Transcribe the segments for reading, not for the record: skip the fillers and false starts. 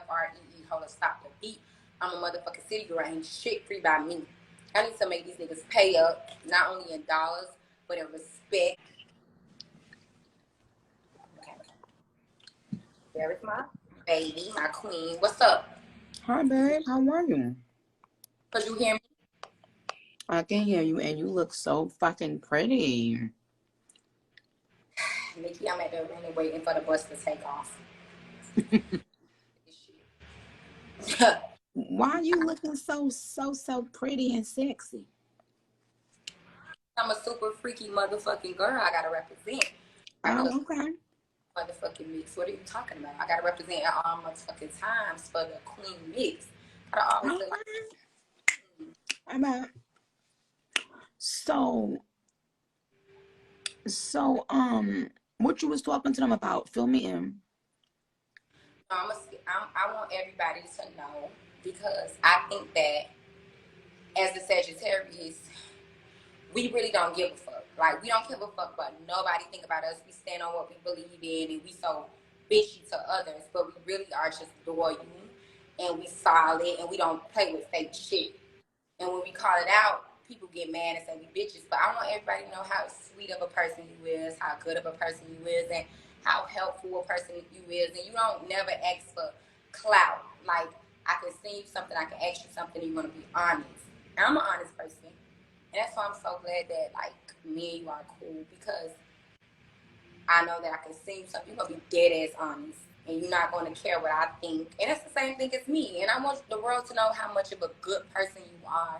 FREE, hold up, stop the beat. I'm a motherfucking city girl. Ain't shit free by me. I need to make these niggas pay up, not only in dollars, but in respect. Okay. There is my baby, my queen. What's up? Hi, babe. How are you? Could you hear me? I can hear you, and you look so fucking pretty. Nikki, I'm at the arena waiting for the bus to take off. Why are you looking so pretty and sexy? I'm a super freaky motherfucking girl. I gotta represent. Oh, okay. Motherfucking mix. What are you talking about? I gotta represent at all motherfucking times for the queen mix. I always feel like. I'm out. So, what you was talking to them about? Fill me in. I want everybody to know because I think that as the Sagittarius, we really don't give a fuck. Like, we don't give a fuck about nobody think about us. We stand on what we believe in, and we so bitchy to others, but we really are just loyal, and we solid, and we don't play with fake shit. And when we call it out, people get mad and say we bitches. But I want everybody to know how sweet of a person you is, how good of a person you is, and how helpful a person you is. And you don't never ask for clout. Like, I can send you something, I can ask you something, and you're going to be honest. And I'm an honest person. And that's why I'm so glad that, like, me and you are cool, because I know that I can send you something. You're going to be dead ass honest. And you're not going to care what I think. And that's the same thing as me. And I want the world to know how much of a good person you are.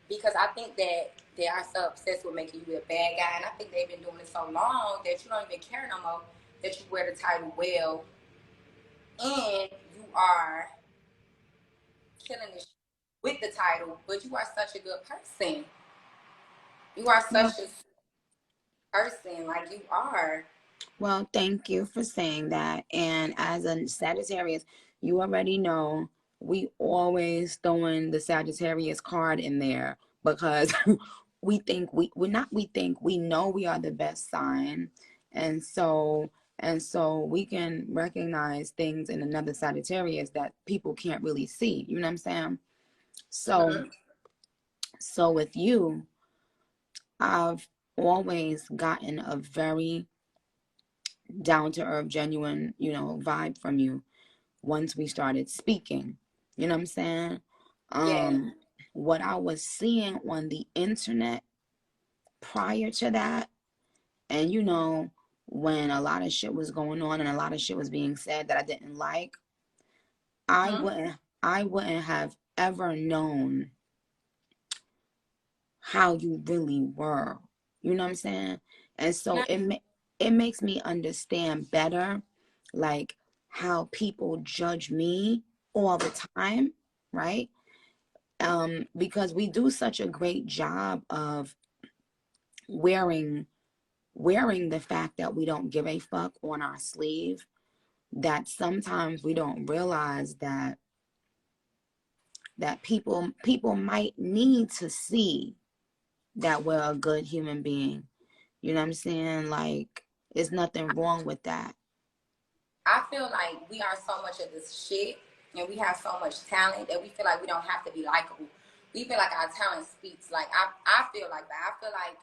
Because I think that they are so obsessed with making you a bad guy. And I think they've been doing it so long that you don't even care no more that you wear the title well. And you are killing this with the title. But you are such a good person. You are such a person. Like, you are. Well, thank you for saying that. And as a Sagittarius, you already know we always throwing the Sagittarius card in there because we know we are the best sign. And so we can recognize things in another Sagittarius that people can't really see. You know what I'm saying? So so with you, I've always gotten a very down to earth, genuine, vibe from you once we started speaking. You know what I'm saying? Yeah. What I was seeing on the internet prior to that, and when a lot of shit was going on and a lot of shit was being said that I didn't like, I wouldn't have ever known how you really were. You know what I'm saying? And so it makes me understand better, like, how people judge me all the time, right? Because we do such a great job of wearing the fact that we don't give a fuck on our sleeve, that sometimes we don't realize that people might need to see that we're a good human being. You know what I'm saying? Like, there's nothing wrong with that. I feel like we are so much of this shit and we have so much talent that we feel like we don't have to be likable. We feel like our talent speaks. Like, I feel like that. I feel like,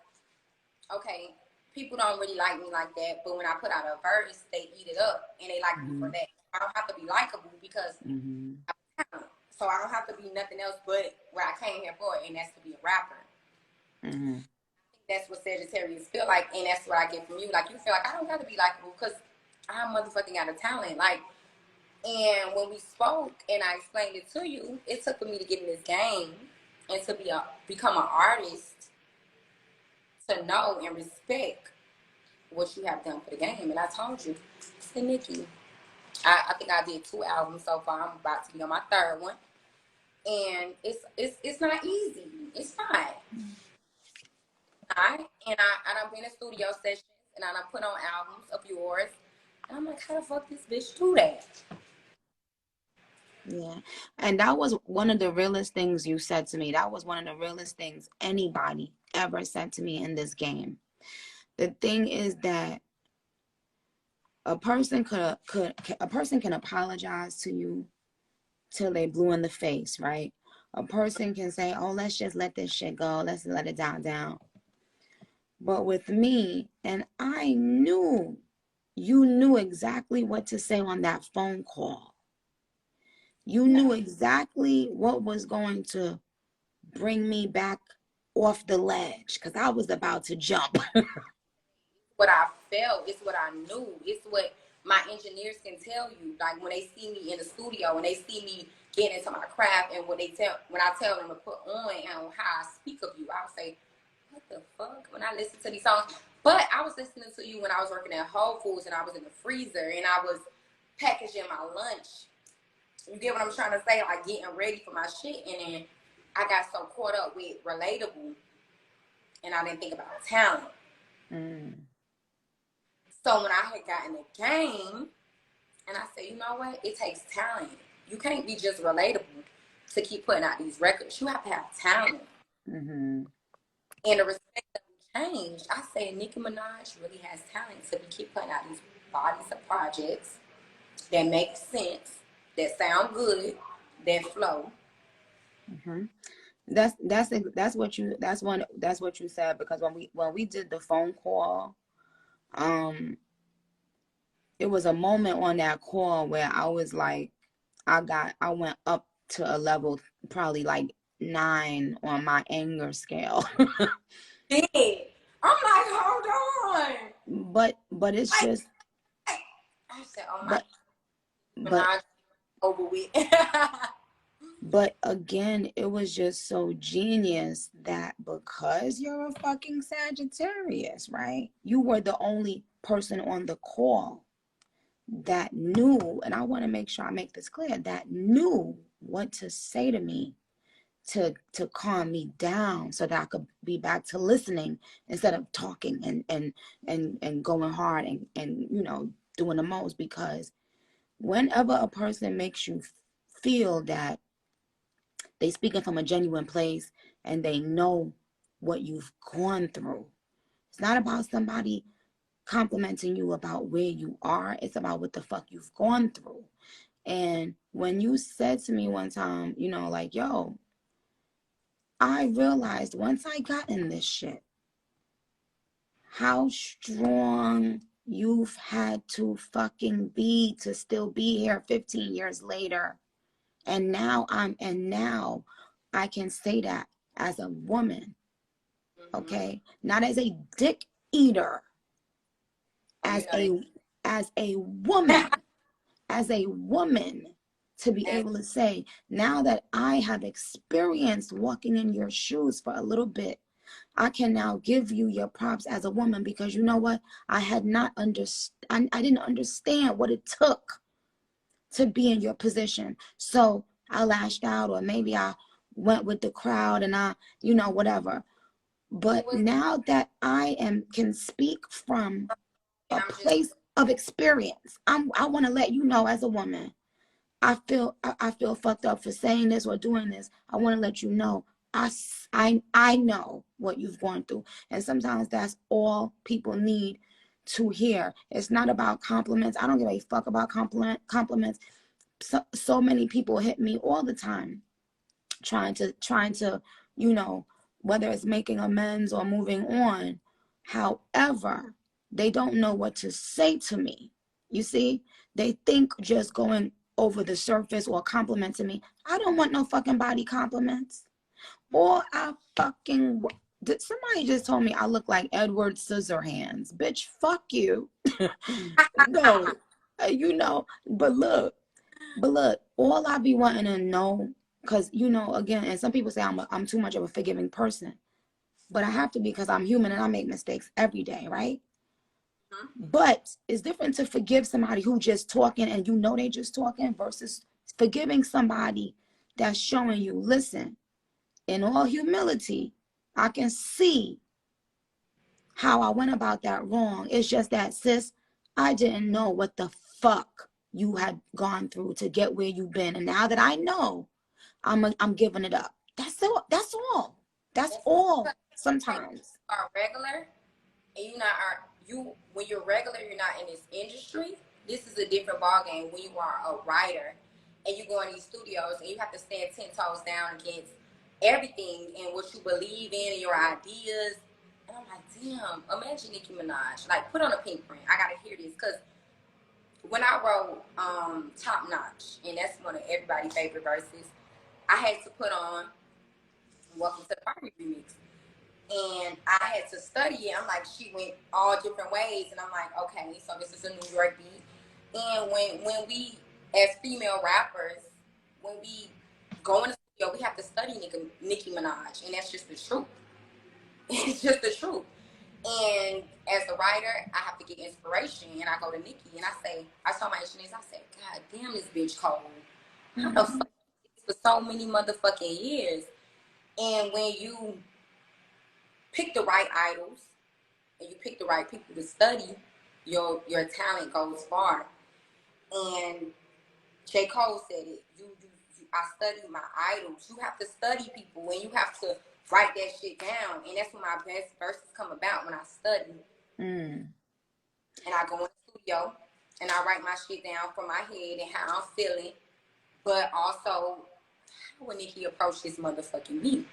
okay, people don't really like me like that, but when I put out a verse, they eat it up and they like me for that. I don't have to be likable because I have talent. So I don't have to be nothing else but what I came here for, and that's to be a rapper. That's what Sagittarius feel like, and that's what I get from you. Like, you feel like I don't got to be likable because I motherfucking got a talent. Like, and when we spoke and I explained it to you, it took for me to get in this game and to become an artist, to know and respect what you have done for the game. And I told you, I said, Nikki, I think I did 2 albums so far. I'm about to be on my 3rd one, and it's not easy. It's not. And I've been in studio sessions and I put on albums of yours. And I'm like, how the fuck this bitch do that? Yeah. And that was one of the realest things you said to me. That was one of the realest things anybody ever said to me in this game. The thing is that a person can apologize to you till they blue in the face, right? A person can say, oh, let's just let this shit go. Let's let it die down. But with me, and I knew you knew exactly what to say on that phone call. You knew exactly what was going to bring me back off the ledge because I was about to jump. What I felt, it's what I knew, it's what my engineers can tell you. Like when they see me in the studio, when they see me getting into my craft, and when I tell them to put on and how I speak of you, I'll say, what the fuck? When I listen to these songs. But I was listening to you when I was working at Whole Foods and I was in the freezer and I was packaging my lunch. You get what I'm trying to say? Like getting ready for my shit. And then I got so caught up with relatable and I didn't think about talent. So when I had gotten the game, and I said, you know what? It takes talent. You can't be just relatable to keep putting out these records. You have to have talent. And the respect that we changed. I said Nicki Minaj really has talent to keep putting out these bodies of projects that make sense, that sound good, that flow. That's what you said, because when we did the phone call, it was a moment on that call where I was like, I went up to a level probably like 9 on my anger scale. Yeah. I'm like, hold on. But it's like, just I said, oh my but Minaj over with. But again, it was just so genius that because you're a fucking Sagittarius, right? You were the only person on the call that knew, and I want to make sure I make this clear, that knew what to say to me to calm me down so that I could be back to listening instead of talking and going hard and doing the most. Because whenever a person makes you feel that they speaking from a genuine place and they know what you've gone through, it's not about somebody complimenting you about where you are. It's about what the fuck you've gone through. And when you said to me one time, like, yo, I realized once I got in this shit, how strong you've had to fucking be to still be here 15 years later. And now I can say that as a woman, okay? Not as a dick eater, as a woman, as a woman, to be able to say, now that I have experienced walking in your shoes for a little bit, I can now give you your props as a woman, because you know what? I didn't understand what it took to be in your position. So I lashed out, or maybe I went with the crowd and I, whatever. But now that I can speak from a place of experience, I want to let you know, as a woman, I feel fucked up for saying this or doing this. I want to let you know, I know what you've gone through. And sometimes that's all people need to hear. It's not about compliments. I don't give a fuck about compliments. So many people hit me all the time trying to whether it's making amends or moving on. However, they don't know what to say to me. You see, they think just going over the surface or complimenting me. I don't want no fucking body compliments. Or somebody just told me I look like Edward Scissorhands. Bitch, fuck you. No, but look, all I be wanting to know, because, again, and some people say I'm too much of a forgiving person, but I have to be, because I'm human and I make mistakes every day, right? But it's different to forgive somebody who just talking and they just talking, versus forgiving somebody that's showing you, listen, in all humility, I can see how I went about that wrong. It's just that, sis, I didn't know what the fuck you had gone through to get where you've been. And now that I know, I'm giving it up. That's all. That's all. Sometimes. You are regular, and when you're regular, you're not in this industry. This is a different ballgame when you are a writer and you go in these studios and you have to stand 10 toes down against everything and what you believe in and your ideas. And I'm like, damn, imagine Nicki Minaj. Like, put on a pink print. I gotta hear this. Because when I wrote Top Notch, and that's one of everybody's favorite verses, I had to put on Welcome to the Party remix. And I had to study it. I'm like, she went all different ways. And I'm like, okay, so this is a New York beat. And when we, as female rappers, when we go in the studio, we have to study Nicki Minaj. And that's just the truth. It's just the truth. And as a writer, I have to get inspiration. And I go to Nicki and I saw my engineers, I said, God damn, this bitch cold. How the fuck for so many motherfucking years? And when you pick the right idols and you pick the right people to study, your talent goes far. And J. Cole said it. I study my idols. You have to study people and you have to write that shit down. And that's when my best verses come about, when I study. And I go in the studio and I write my shit down from my head and how I'm feeling. But also, how would Nicki approach this motherfucking beat?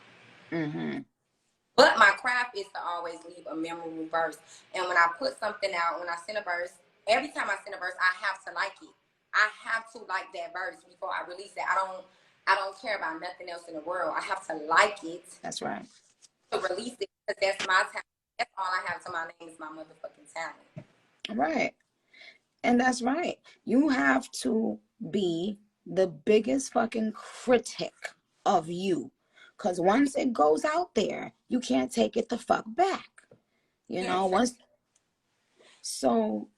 But my craft is to always leave a memorable verse. And when I put something out, when I send a verse, every time I send a verse, I have to like it. I have to like that verse before I release it. I don't care about nothing else in the world. I have to like it. That's right. To release it, because that's my talent. That's all I have to my name is my motherfucking talent. Right. And that's right. You have to be the biggest fucking critic of you. Because once it goes out there, you can't take it the fuck back. You know, once. So,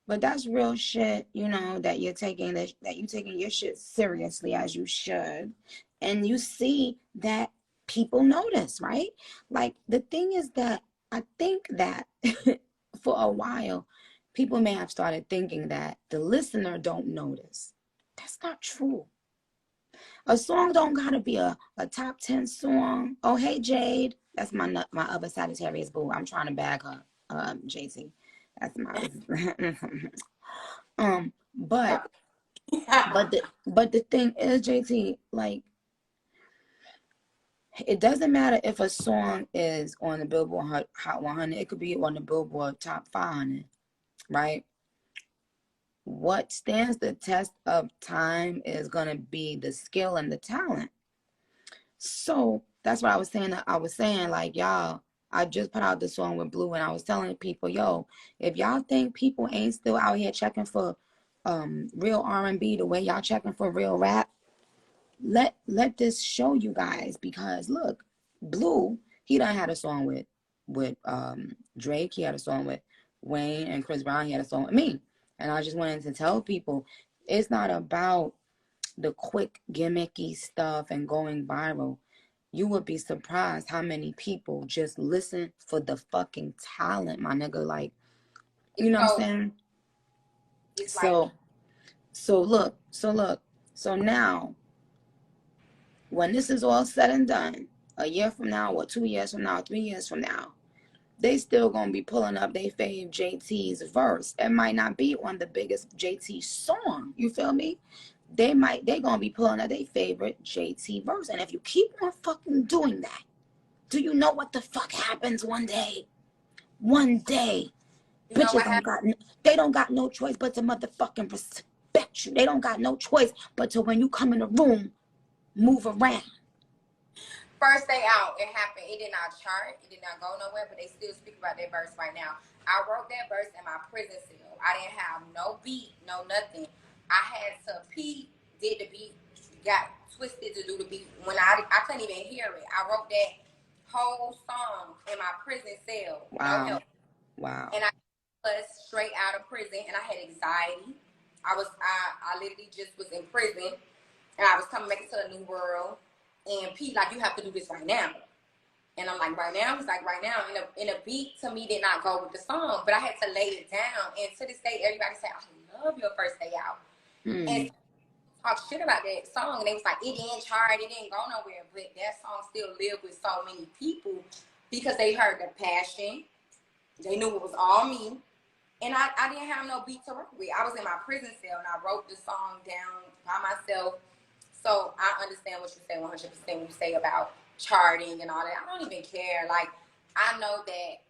but that's real shit, you know, that you're taking your shit seriously, as you should. And you see that people notice, right? Like, the thing is that I think that for a while, people may have started thinking that the listener don't notice. That's not true. A song don't gotta be a top 10 song. Oh, hey, Jade. That's my other Sagittarius boo. I'm trying to bag her, JT. That's my but the thing is, JT, like, it doesn't matter if a song is on the Billboard Hot 100. It could be on the Billboard Top 500, right? What stands the test of time is going to be the skill and the talent. So that's what I was saying. I was saying, like, y'all, I just put out the song with Blue, and I was telling people, yo, if y'all think people ain't still out here checking for real R&B the way y'all checking for real rap, let this show you guys. Because look, Blue, he done had a song with Drake. He had a song with Wayne and Chris Brown. He had a song with me. And I just wanted to tell people, it's not about the quick gimmicky stuff and going viral. You would be surprised how many people just listen for the fucking talent, my nigga. Like, you know what I'm saying? So look. So now, when this is all said and done, a year from now, or 2 years from now, 3 years from now, they still gonna be pulling up they fave JT's verse. It might not be on the biggest JT song. You feel me? They gonna be pulling up their favorite JT verse. And if you keep on fucking doing that, do you know what the fuck happens one day? One day, bitches don't got no choice but to motherfucking respect you. They don't got no choice but to, when you come in the room, move around. First day out, it happened. It did not chart. It did not go nowhere, but they still speak about that verse right now. I wrote that verse in my prison cell. I didn't have no beat, no nothing. I had to P did the beat, got twisted to do the beat. When I couldn't even hear it. I wrote that whole song in my prison cell. Wow. No help. Wow. And I was straight out of prison, and I had anxiety. I literally just was in prison, and I was coming back into a new world. And Pete, like, you have to do this right now. And I'm like, right now? He's like, right now. And a beat to me did not go with the song, but I had to lay it down. And to this day, everybody said, I love your first day out. And talk shit about that song. And they was like, it didn't chart, it didn't go nowhere. But that song still lived with so many people because they heard the passion. They knew it was all me. And I didn't have no beat to work with. I was in my prison cell and I wrote the song down by myself. So I understand what you say 100% when you say about charting and all that. I don't even care. Like, I know that,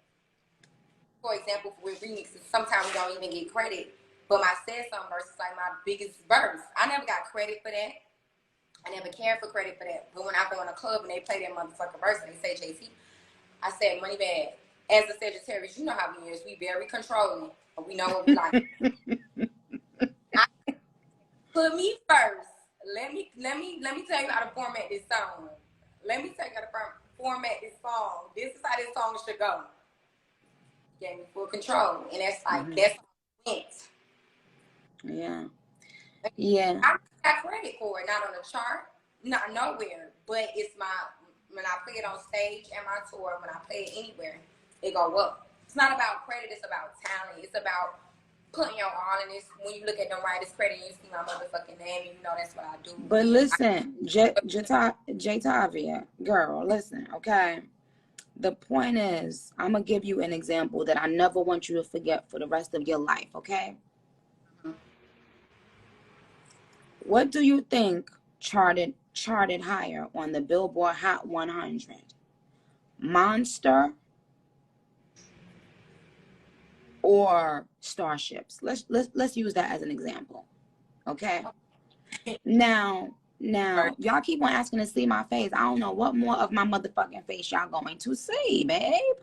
for example, with remixes, sometimes we don't even get credit. But my Said Something verse is like my biggest verse. I never got credit for that. I never cared for credit for that. But when I go in a club and they play that motherfucking verse and they say JT, I said, Money Bag, as a Sagittarius, you know how we is. We very controlling. We know what we like. Put me first. Let me tell you how to format this song. Let me tell you how to format this song. This is how this song should go. Gave me full control, and that's like that's how it went. Yeah. And yeah. I got credit for it, not on the chart, not nowhere. But it's my when I play it on stage and my tour, when I play it anywhere, it go up. It's not about credit. It's about talent. It's about putting your all in this. When you look at the writers' credit, you see my motherfucking name, and you know that's what I do. But listen, Jatavia, girl, listen, okay? The point is, I'm going to give you an example that I never want you to forget for the rest of your life, okay? Mm-hmm. What do you think charted higher on the Billboard Hot 100? Monster or Starships? Let's use that as an example, okay? Now, y'all keep on asking to see my face. I don't know what more of my motherfucking face y'all going to see, babe.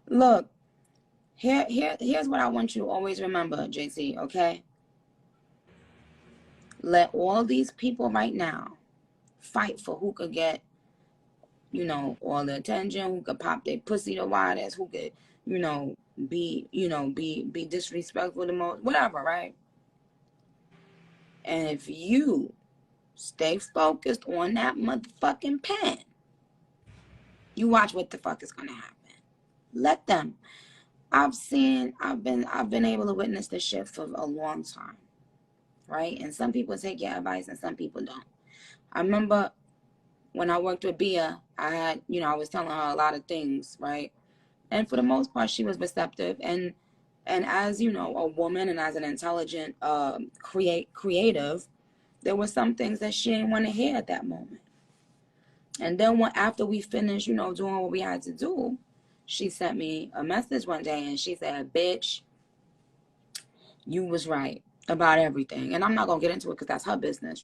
Look, here's what I want you to always remember, JC, okay? Let all these people right now fight for who could get, all the attention, who could pop their pussy the widest, who could, be disrespectful the most, whatever, right? And if you stay focused on that motherfucking pen, you watch what the fuck is gonna happen. Let them. I've been able to witness this shit for a long time, right? And some people take your advice and some people don't. I remember when I worked with Bia, I had, I was telling her a lot of things, right? And for the most part, she was receptive. And as, a woman and as an intelligent creative, there were some things that she didn't want to hear at that moment. And then after we finished, doing what we had to do, she sent me a message one day and she said, bitch, you was right about everything. And I'm not going to get into it because that's her business.